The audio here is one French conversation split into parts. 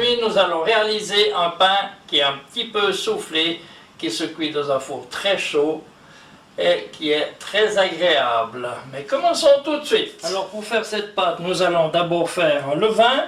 Aujourd'hui, nous allons réaliser un pain qui est un petit peu soufflé, qui se cuit dans un four très chaud et qui est très agréable. Mais commençons tout de suite. Alors pour faire cette pâte, nous allons d'abord faire un levain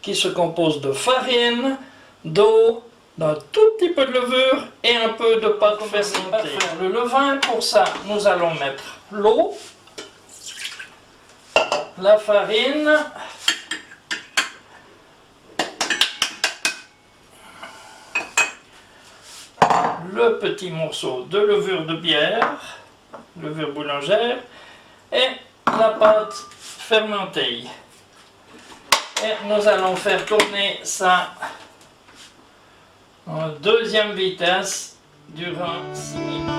qui se compose de farine, d'eau, d'un tout petit peu de levure et un peu de pâte fermentée. Le levain, pour ça, nous allons mettre l'eau, la farine, le petit morceau de levure de bière, levure boulangère, et la pâte fermentée. Et nous allons faire tourner ça en deuxième vitesse durant 6 minutes.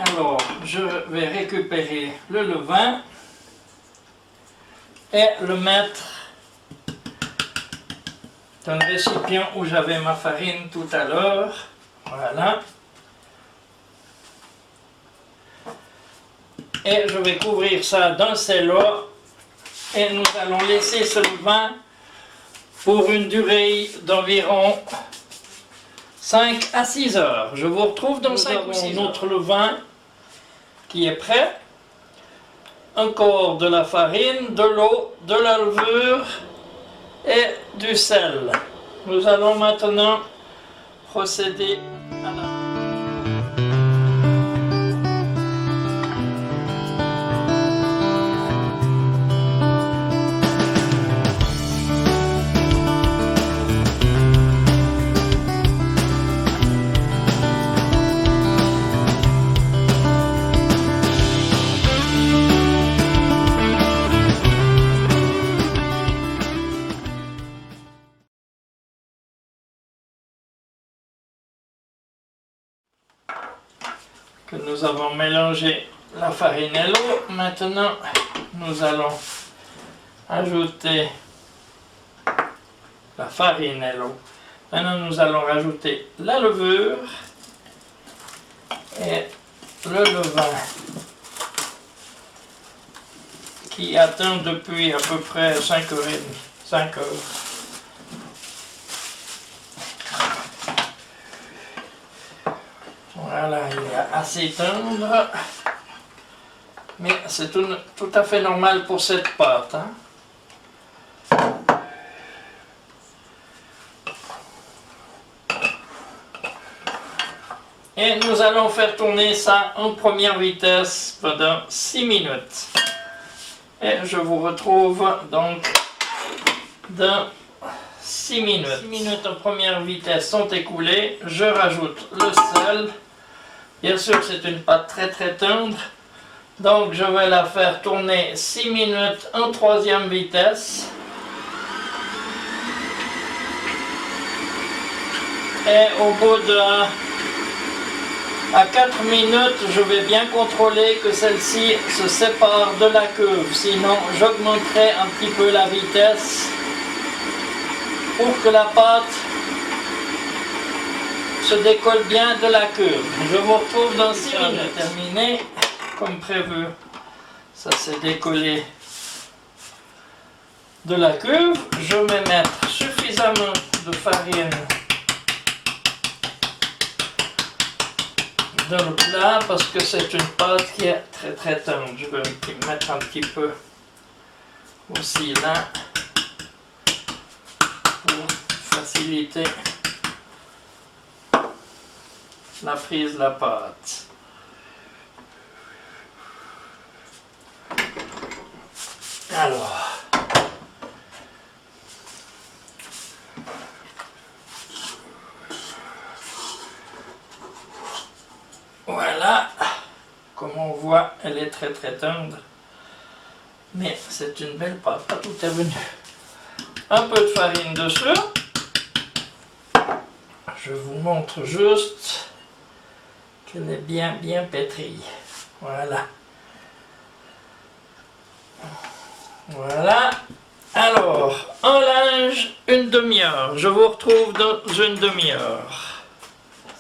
Alors, je vais récupérer le levain et le mettre dans le récipient où j'avais ma farine tout à l'heure. Voilà. Et je vais couvrir ça d'un cello et nous allons laisser ce levain pour une durée d'environ 5 à 6 heures. Je vous retrouve dans 5 ou 6 heures. Notre levain qui est prêt. Encore de la farine, de l'eau, de la levure et du sel. Nous allons maintenant procéder à la... que nous avons mélangé la farine et l'eau. Maintenant, nous allons ajouter la farine et l'eau. Maintenant, nous allons rajouter la levure et le levain qui atteint depuis à peu près 5h30. 5 heures. Voilà, il est assez tendre, mais c'est tout à fait normal pour cette pâte. Et nous allons faire tourner ça en première vitesse pendant 6 minutes. Et je vous retrouve donc dans 6 minutes. 6 minutes en première vitesse sont écoulées. Je rajoute le sel. Bien sûr, c'est une pâte très tendre, donc je vais la faire tourner 6 minutes en troisième vitesse. Et au bout de 4 minutes, je vais bien contrôler que celle-ci se sépare de la cuve, sinon j'augmenterai un petit peu la vitesse pour que la pâte se décolle bien de la cuve. Je vous retrouve dans 6 minutes. Terminé comme prévu. Ça s'est décollé de la cuve. Je vais mettre suffisamment de farine dans le plat parce que c'est une pâte qui est très tendre. Je vais mettre un petit peu aussi là pour faciliter la prise de la pâte. Alors, voilà, comme on voit, elle est très tendre, mais c'est une belle pâte, pas tout est venu. Un peu de farine dessus. Je vous montre juste qu'elle est bien pétrie. Voilà. Voilà. Alors, en linge, une demi-heure. Je vous retrouve dans une demi-heure.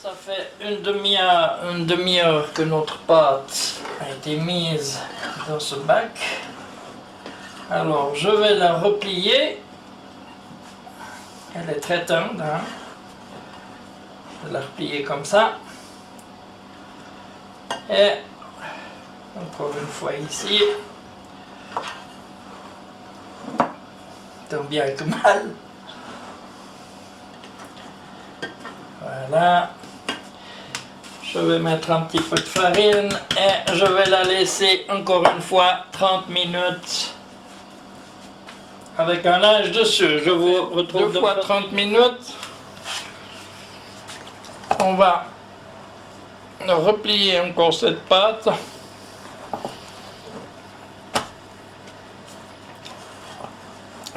Ça fait une demi-heure que notre pâte a été mise dans ce bac. Alors, je vais la replier. Elle est très tendre, hein. Je vais la replier comme ça. Et encore une fois ici. Tant bien que mal. Voilà. Je vais mettre un petit peu de farine et je vais la laisser encore une fois 30 minutes avec un linge dessus. Je vous retrouve 2 fois 30 minutes. On va replier encore cette pâte.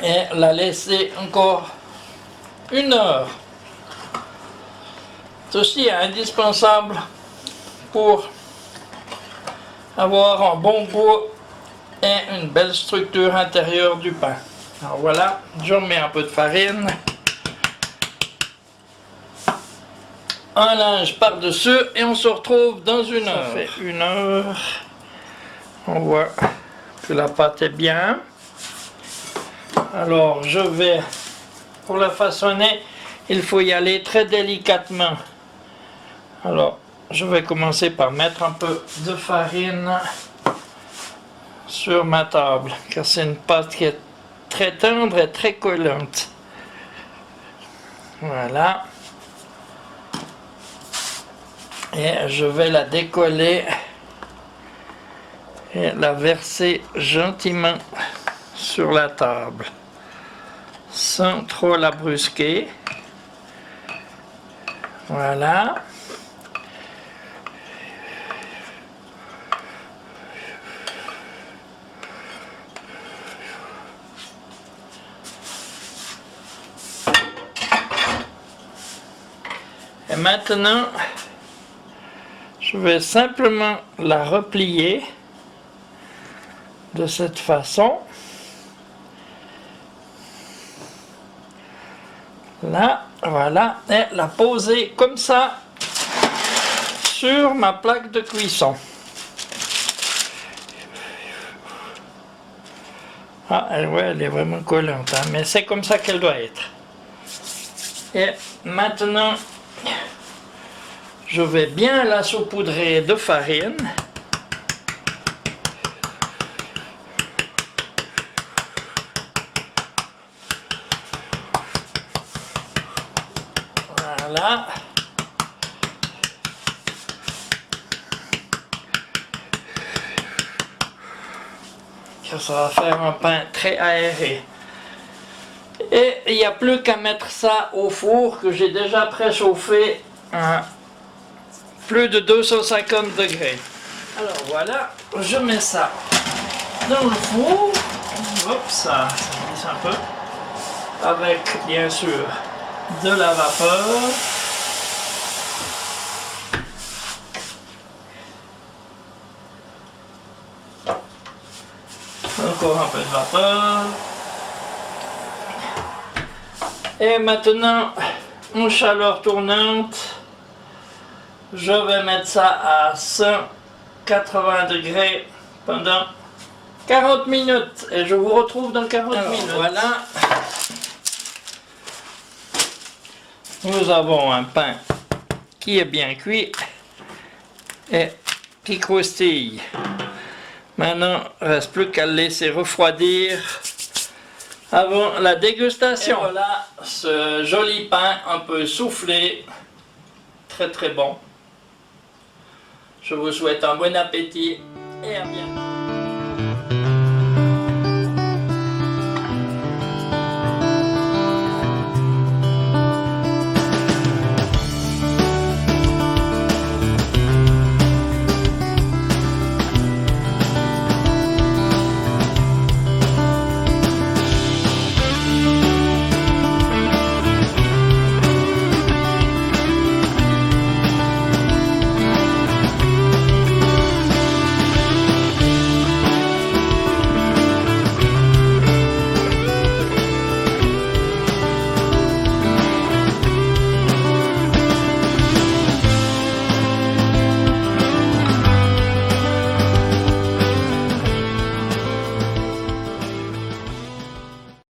Et la laisser encore 1 heure. Ceci est indispensable pour avoir un bon goût et une belle structure intérieure du pain. Alors voilà, je mets un peu de farine, un linge par-dessus et on se retrouve dans 1 heure. Ça fait 1 heure. On voit que la pâte est bien. Alors je vais, pour la façonner, il faut y aller très délicatement. Alors je vais commencer par mettre un peu de farine sur ma table, car c'est une pâte qui est très tendre et très collante. Voilà. Et je vais la décoller et la verser gentiment sur la table, sans trop la brusquer. Voilà. Et maintenant, je vais simplement la replier de cette façon. Là, voilà, et la poser comme ça sur ma plaque de cuisson. Ah, ouais, elle est vraiment collante, hein, mais c'est comme ça qu'elle doit être. Et maintenant, je vais bien la saupoudrer de farine. Voilà. Ça va faire un pain très aéré. Et il n'y a plus qu'à mettre ça au four que j'ai déjà préchauffé à plus de 250 degrés. Alors voilà, je mets ça dans le four. Hop, ça glisse un peu. Avec bien sûr de la vapeur. Encore un peu de vapeur. Et maintenant, en chaleur tournante, je vais mettre ça à 180 degrés pendant 40 minutes. Et je vous retrouve dans 40 minutes. Voilà. Nous avons un pain qui est bien cuit et qui croustille. Maintenant, il ne reste plus qu'à le laisser refroidir avant la dégustation. Et voilà ce joli pain un peu soufflé, très très bon. Je vous souhaite un bon appétit et à bientôt.